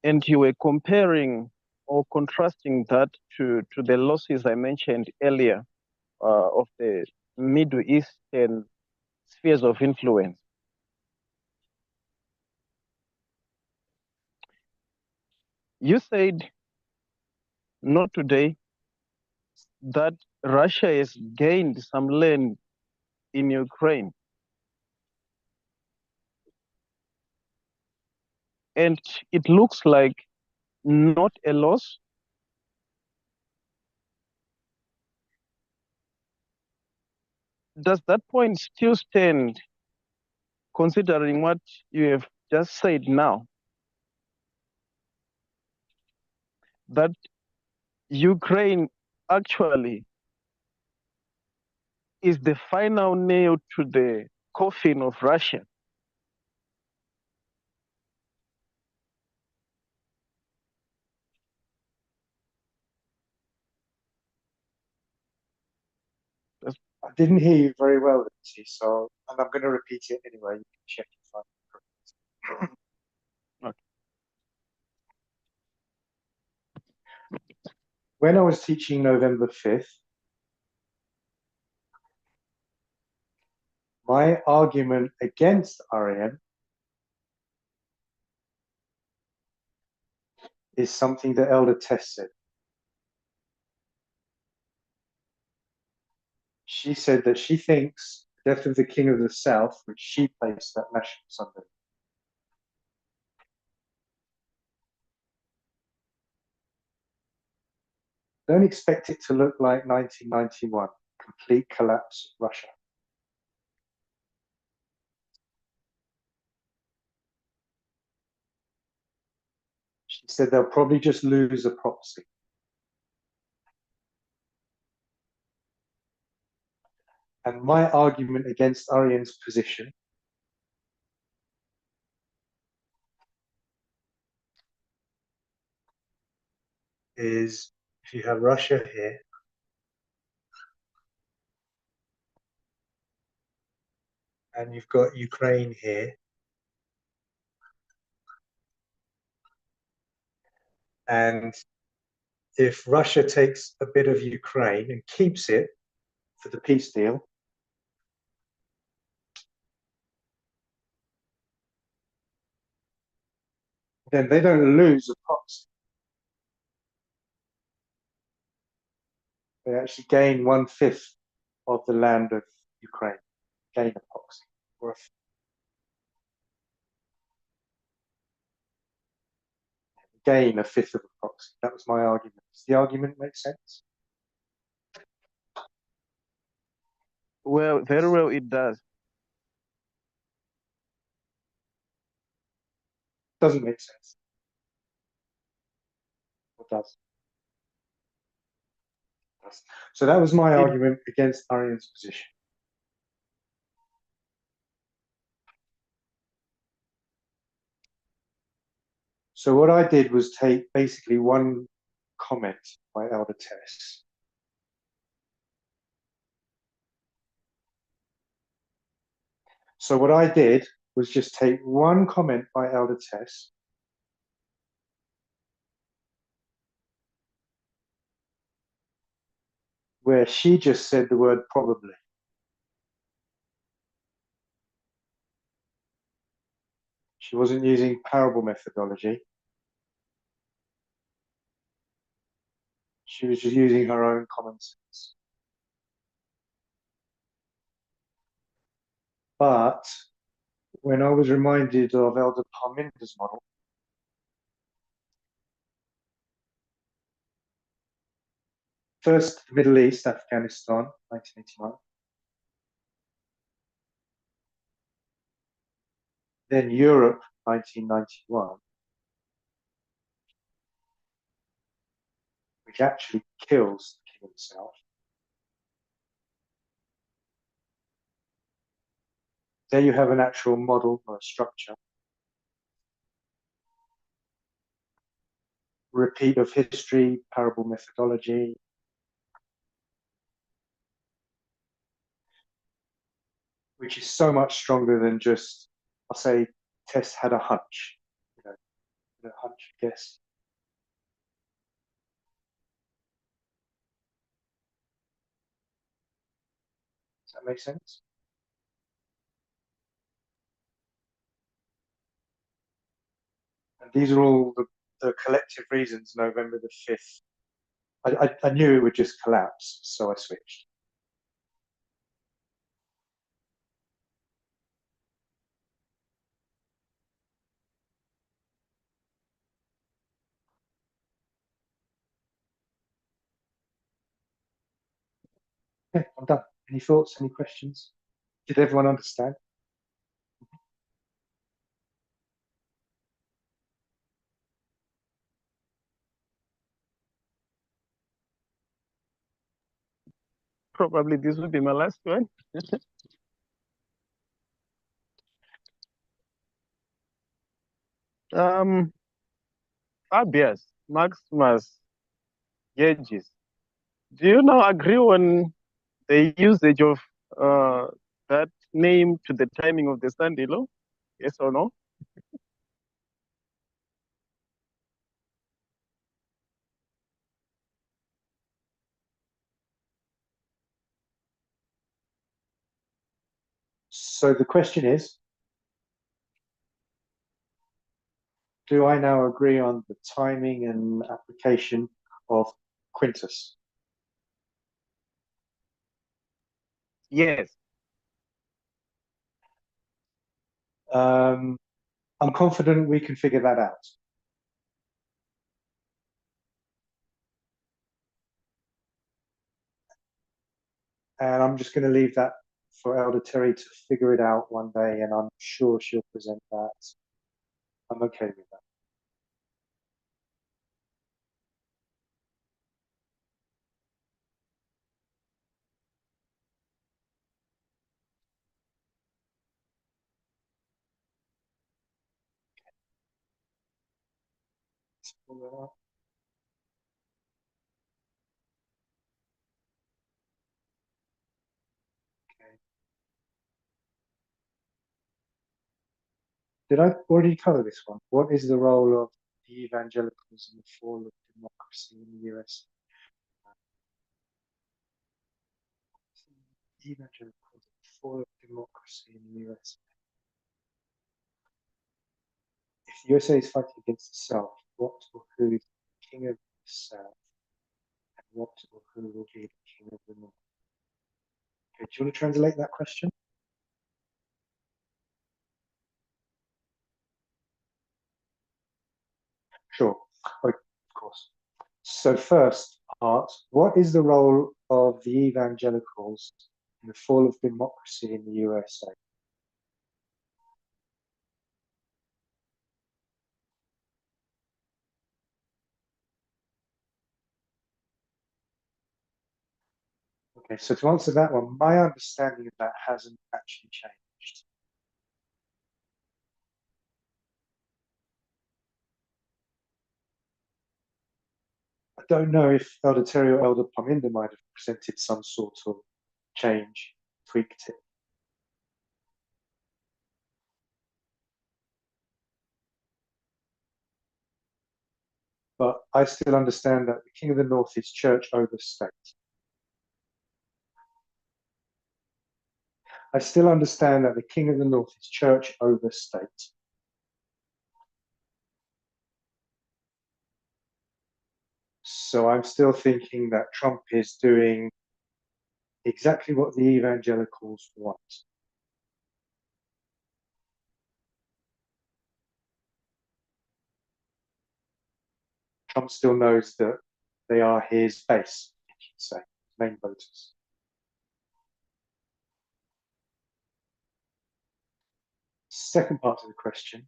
Speaker 3: and you were comparing or contrasting that to the losses I mentioned earlier of the Middle Eastern spheres of influence. You said not today that Russia has gained some land in Ukraine. And it looks like not a loss. Does that point still stand, considering what you have just said now? That Ukraine actually is the final nail to the coffin of Russia.
Speaker 2: I didn't hear you very well, Lindsay, so and I'm going to repeat it anyway. You can check if I'm correct.
Speaker 3: Okay.
Speaker 2: When I was teaching November 5th, my argument against RAM is something that Elder Tess said. She said that she thinks the death of the King of the South, which she placed at National Sunday, don't expect it to look like 1991, complete collapse of Russia. She said they'll probably just lose a proxy. And my argument against Arian's position is if you have Russia here, and you've got Ukraine here, and if Russia takes a bit of Ukraine and keeps it for the peace deal, then they don't lose a proxy. They actually gain 1/5 of the land of Ukraine, gain a proxy. Or gain a fifth of a proxy. That was my argument. Does the argument make sense?
Speaker 3: Well, very well it does.
Speaker 2: Doesn't make sense. Or does? Does. So that was my argument against Arian's position. So what I did was take basically one comment by Elder Tess. So what I did was just take one comment by Elder Tess where she just said the word probably. She wasn't using parable methodology. She was just using her own common sense. But when I was reminded of Elder Parminder's model, first the Middle East, Afghanistan, 1981. Then Europe, 1991. which actually kills the king of the south, there you have an actual model or a structure. Repeat of history, parable methodology. Which is so much stronger than just, I'll say, Tess had a hunch, a hunch guess. Does that make sense? And these are all the collective reasons November the 5th. I knew it would just collapse, so I switched. Okay, I'm done. Any thoughts, any questions? Did everyone understand?
Speaker 3: Probably this will be my last one. Fabius, Maximus, Gauges. Do you now agree on the usage of that name to the timing of the Sunday law? Yes or no?
Speaker 2: So the question is, do I now agree on the timing and application of Quintus?
Speaker 3: Yes.
Speaker 2: I'm confident we can figure that out. And I'm just going to leave that for Elder Terry to figure it out one day, and I'm sure she'll present that. I'm okay with that. Let's pull that up. Okay. Did I already cover this one? What is the role of the evangelicals in the fall of democracy in the US? Evangelicals in the fall of democracy in the US. If the USA is fighting against the South, what or who is the king of the South? And what or who will be the king of the North? Okay, do you want to translate that question? Sure, of course. So first part, what is the role of the evangelicals in the fall of democracy in the USA? Okay, so to answer that one, my understanding of that hasn't actually changed. I don't know if Elder Terry or Elder Pominda might have presented some sort of change, tweaked it. But I still understand that the King of the North is church over state. I still understand that the King of the North is church over state. So I'm still thinking that Trump is doing exactly what the evangelicals want. Trump still knows that they are his base, you should say, main voters. Second part of the question.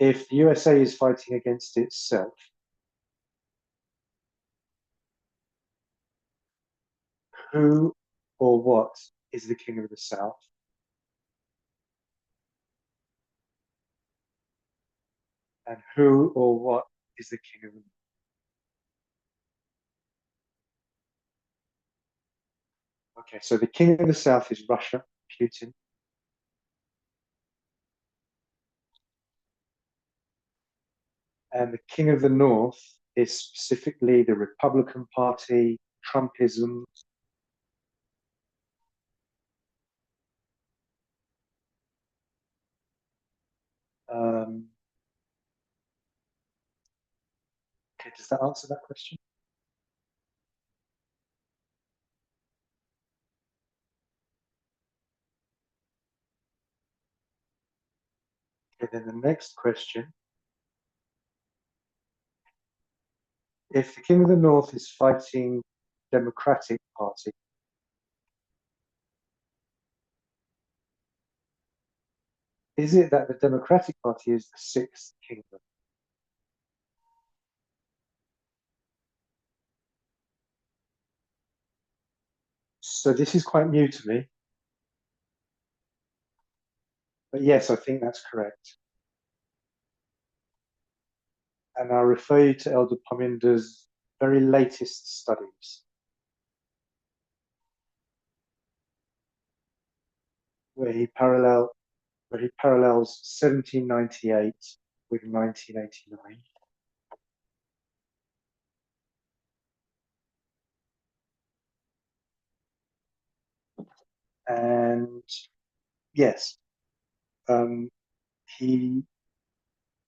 Speaker 2: if the USA is fighting against itself, who or what is the king of the South? And who or what is the king of the North? Okay, so the king of the South is Russia, Putin. And the king of the North is specifically the Republican Party, Trumpism. Okay, does that answer that question? Okay, then the next question. If the king of the North is fighting Democratic Party, is it that the Democratic Party is the sixth kingdom? So this is quite new to me. But yes, I think that's correct. And I'll refer you to Elder Pominder's very latest studies, where he parallels 1798 with 1989. And yes, he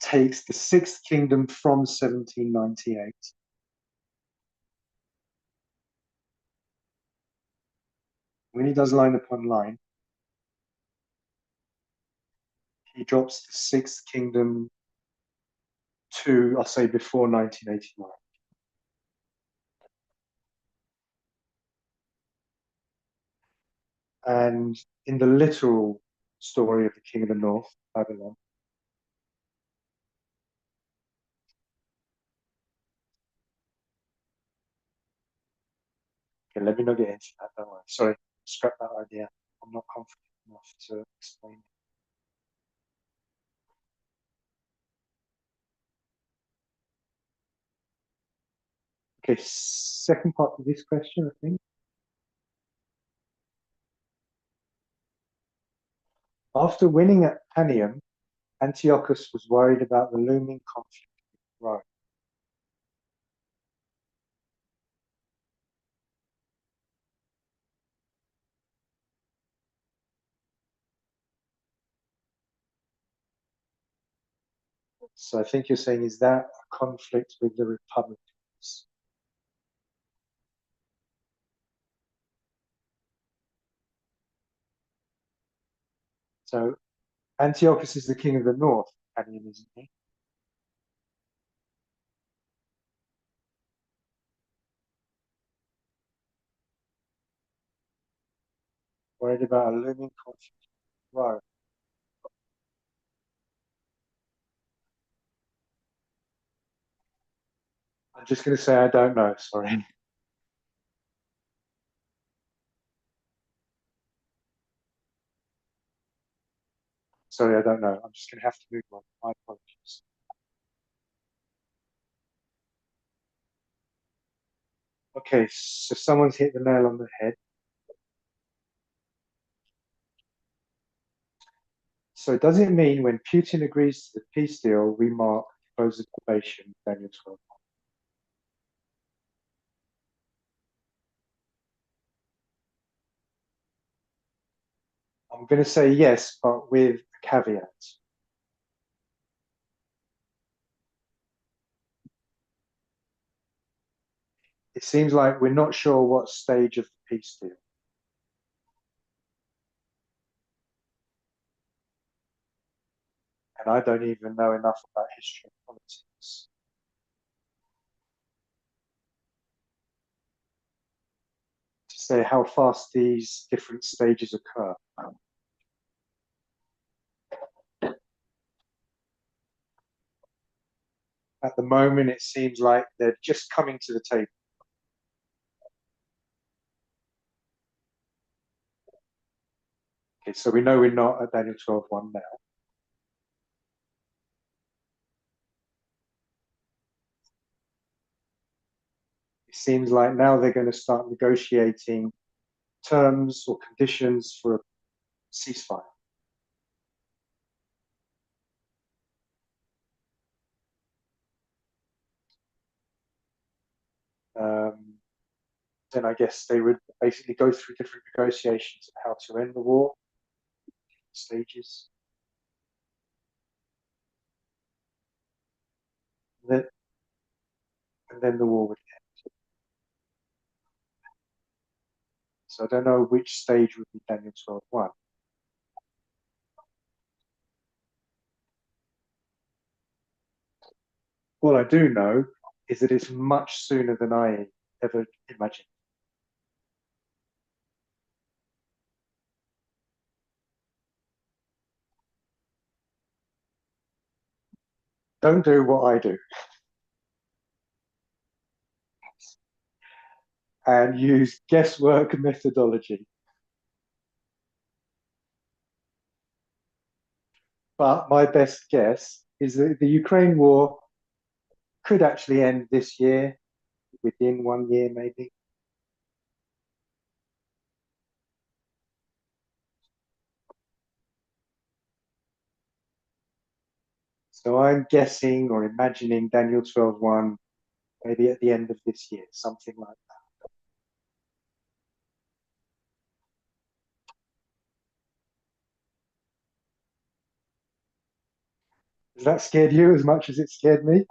Speaker 2: takes the sixth kingdom from 1798. When he does line upon line, he drops the sixth kingdom to, I'll say, before 1989. And in the literal story of the King of the North, Babylon, okay, let me not get into that, don't worry. Sorry, scrap that idea. I'm not confident enough to explain it. Okay, second part of this question, I think. After winning at Panium, Antiochus was worried about the looming conflict with Rome. So I think you're saying, is that a conflict with the Republicans? So Antiochus is the king of the north, Panium, isn't he? Worried about a looming conflict with Rome. I'm just going to say I don't know, sorry. Sorry, I don't know. I'm just going to have to move on. My apologies. Okay, so someone's hit the nail on the head. So does it mean when Putin agrees to the peace deal, we mark close of probation, Daniel 12? I'm going to say yes, but with a caveat. It seems like we're not sure what stage of the peace deal. And I don't even know enough about history and politics to say how fast these different stages occur. At the moment, it seems like they're just coming to the table. Okay, so we know we're not at Daniel 12:1 now. It seems like now they're going to start negotiating terms or conditions for a ceasefire. Then I guess they would basically go through different negotiations of how to end the war, stages. And then the war would end. So I don't know which stage would be Daniel 12:1. All I do know is that it's much sooner than I ever imagined. Don't do what I do. And use guesswork methodology. But my best guess is that the Ukraine war could actually end this year, within 1 year maybe. So I'm guessing or imagining Daniel 12:1 maybe at the end of this year, something like that. Has that scared you as much as it scared me?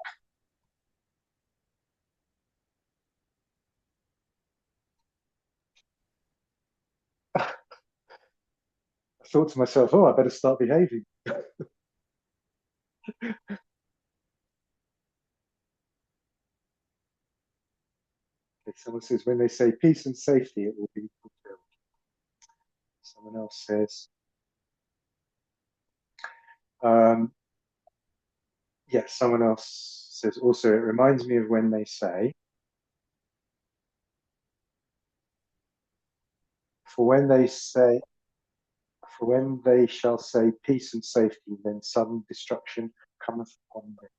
Speaker 2: I thought to myself, oh, I better start behaving. Someone says, when they say peace and safety, it will be fulfilled. Someone else says, yes, someone else says also, it reminds me of when they say, for when they shall say peace and safety, then sudden destruction cometh upon them.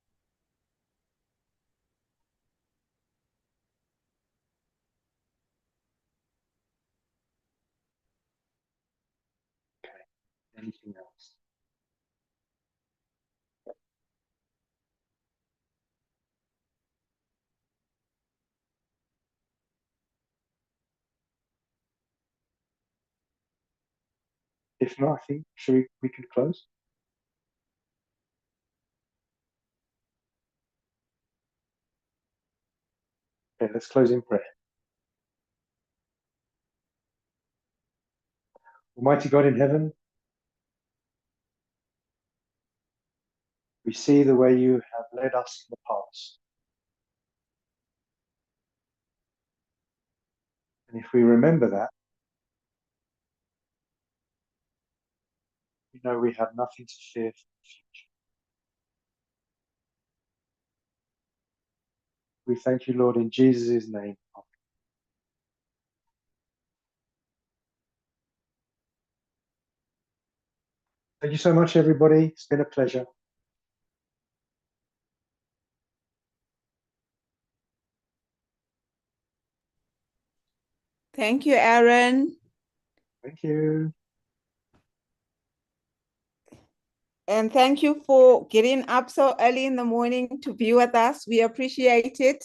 Speaker 2: Okay, anything else? If not, I think we can close. Okay, let's close in prayer. Almighty God in heaven, we see the way you have led us in the past. And if we remember that, we know we have nothing to fear for the future. We thank you, Lord, in Jesus' name. Thank you so much, everybody. It's been a pleasure.
Speaker 1: Thank you, Aaron.
Speaker 2: Thank you.
Speaker 1: And thank you for getting up so early in the morning to be with us. We appreciate it.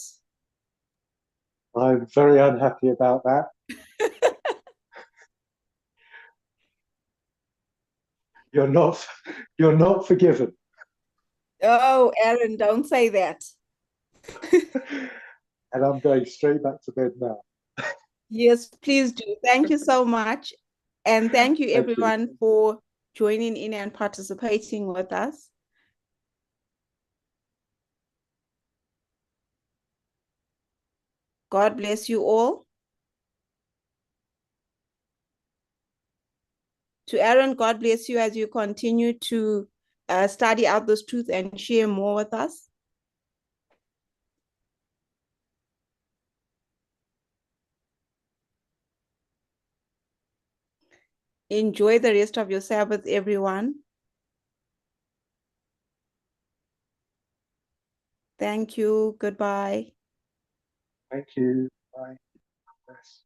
Speaker 2: I'm very unhappy about that. You're not forgiven.
Speaker 1: Oh, Aaron, don't say that.
Speaker 2: And I'm going straight back to bed now.
Speaker 1: Yes, please do. Thank you so much. And thank you,
Speaker 2: Thank
Speaker 1: everyone,
Speaker 2: you.
Speaker 1: for joining in and participating with us. God bless you all. To Aaron, God bless you as you continue to study out this truth and share more with us. Enjoy the rest of your Sabbath, everyone. Thank you. Goodbye.
Speaker 2: Thank you. Bye. Yes.